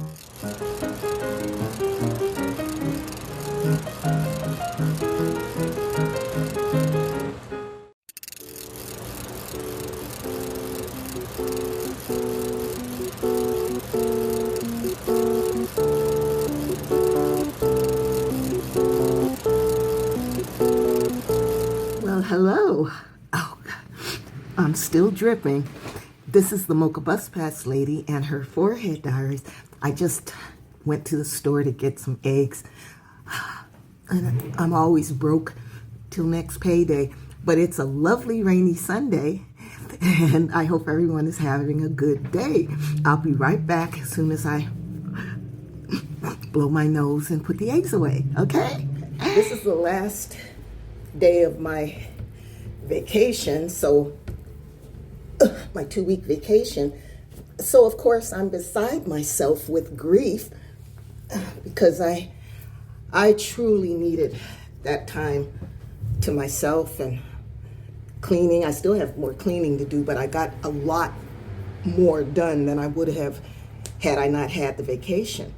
Well, hello. Oh, I'm still dripping. This is the Mocha Bus Pass lady and her forehead diaries. I just went to the store to get some eggs. And I'm always broke till next payday. But it's a lovely rainy Sunday, and I hope everyone is having a good day. I'll be right back as soon as I blow my nose and put the eggs away, okay? This is the last day of my vacation, so my 2-week vacation. So of course I'm beside myself with grief because I truly needed that time to myself and cleaning. I still have more cleaning to do, but I got a lot more done than I would have had I not had the vacation.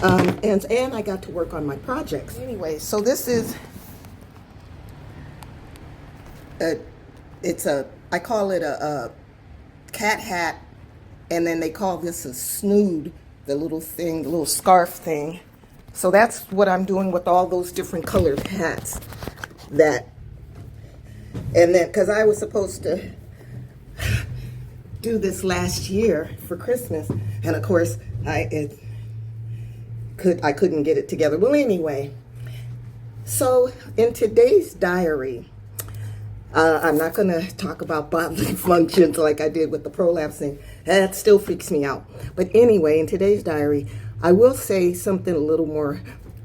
And I got to work on my projects. Anyway, so this is I call it a cat hat, and then they call this a snood, the little thing, the little scarf thing. So that's what I'm doing with all those different colored hats. And then, because I was supposed to do this last year for Christmas, and of course I couldn't get it together. Well, anyway, so in today's diary, I'm not going to talk about bodily functions like I did with the prolapsing. That still freaks me out. But anyway, in today's diary, I will say something a little more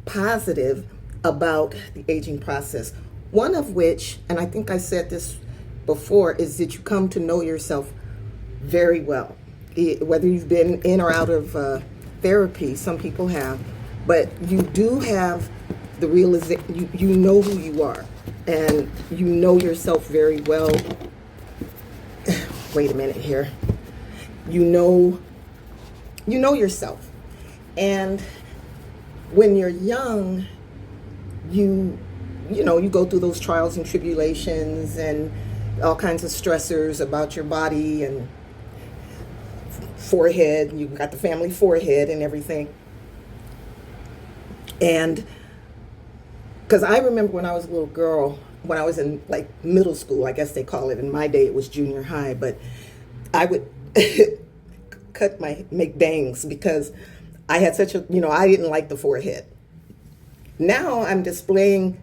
positive about the aging process. One of which, and I think I said this before, is that you come to know yourself very well. Whether you've been in or out of therapy, some people have, but you do have the realization, you know who you are. And you know yourself very well. Wait a minute here. You know yourself. And when you're young, you go through those trials and tribulations and all kinds of stressors about your body and forehead. You've got the family forehead and everything. And because I remember when I was a little girl, when I was in like middle school, I guess they call it. In my day, it was junior high, but I would make bangs because I had such a, I didn't like the forehead. Now I'm displaying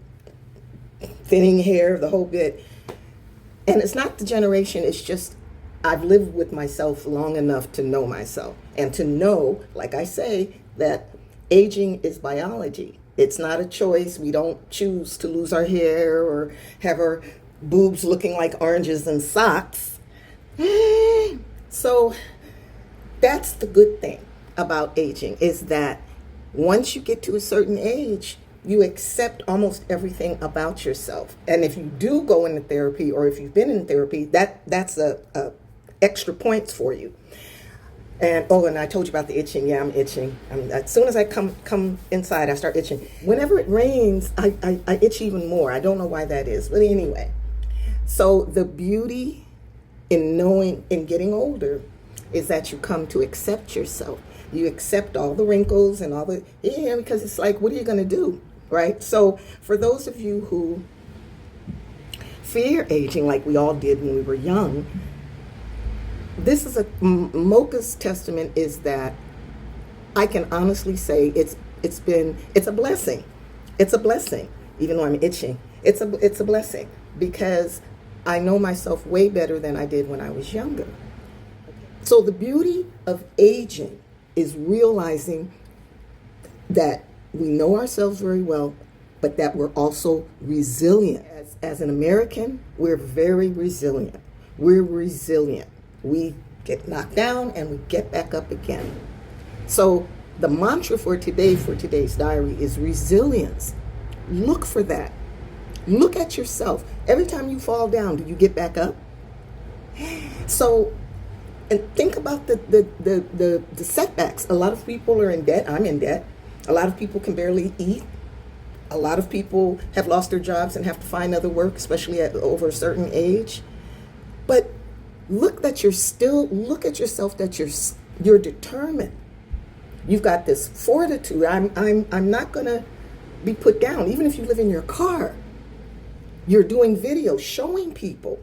thinning hair, the whole bit. And it's not the generation, it's just I've lived with myself long enough to know myself and to know, like I say, that aging is biology. It's not a choice. We don't choose to lose our hair or have our boobs looking like oranges and socks. So that's the good thing about aging, is that once you get to a certain age, you accept almost everything about yourself. And if you do go into therapy, or if you've been in therapy, that's a extra points for you. And and I told you about the itching. Yeah, I'm itching. As soon as I come inside, I start itching. Whenever it rains, I itch even more. I don't know why that is, but anyway. So the beauty in getting older is that you come to accept yourself. You accept all the wrinkles and all because it's like, what are you going to do, right? So for those of you who fear aging like we all did when we were young, this is Mocha's testament is that I can honestly say it's a blessing. It's a blessing, even though I'm itching. It's a blessing because I know myself way better than I did when I was younger. So the beauty of aging is realizing that we know ourselves very well, but that we're also resilient. As an American, we're very resilient. We're resilient. We get knocked down and we get back up again. So the mantra for today's diary is resilience. Look for that. Look at yourself. Every time you fall down, do you get back up? So And think about the setbacks. A lot of people are in debt. I'm in debt. A lot of people can barely eat. A lot of people have lost their jobs and have to find other work, especially at over a certain age. But look at yourself that you're determined. You've got this fortitude. I'm not gonna be put down. Even if you live in your car, you're doing videos showing people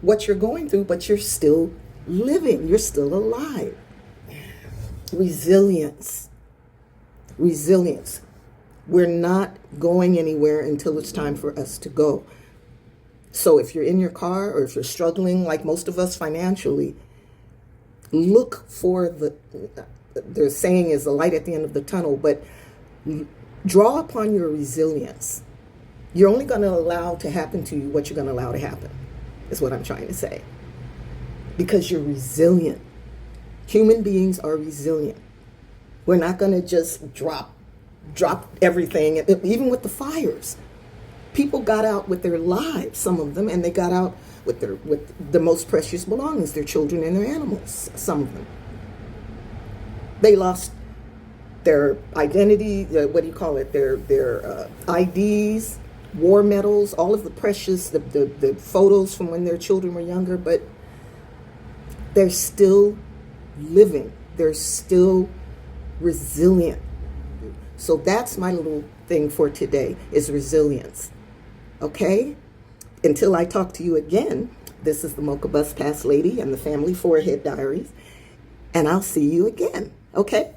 what you're going through, but you're still living. You're still alive. Resilience. Resilience. We're not going anywhere until it's time for us to go. So if you're in your car or if you're struggling like most of us financially, look for their saying is the light at the end of the tunnel, but draw upon your resilience. You're only going to allow to happen to you what you're going to allow to happen, is what I'm trying to say. Because you're resilient. Human beings are resilient. We're not going to just drop everything, even with the fires. People got out with their lives, some of them, and they got out with the most precious belongings, their children and their animals, some of them. They lost their identity, their IDs, war medals, all of the precious, the photos from when their children were younger, but they're still living. They're still resilient. So that's my little thing for today, is resilience. Okay? Until I talk to you again, this is the Mocha Bus Pass Lady and the Family Forehead Diaries, and I'll see you again. Okay?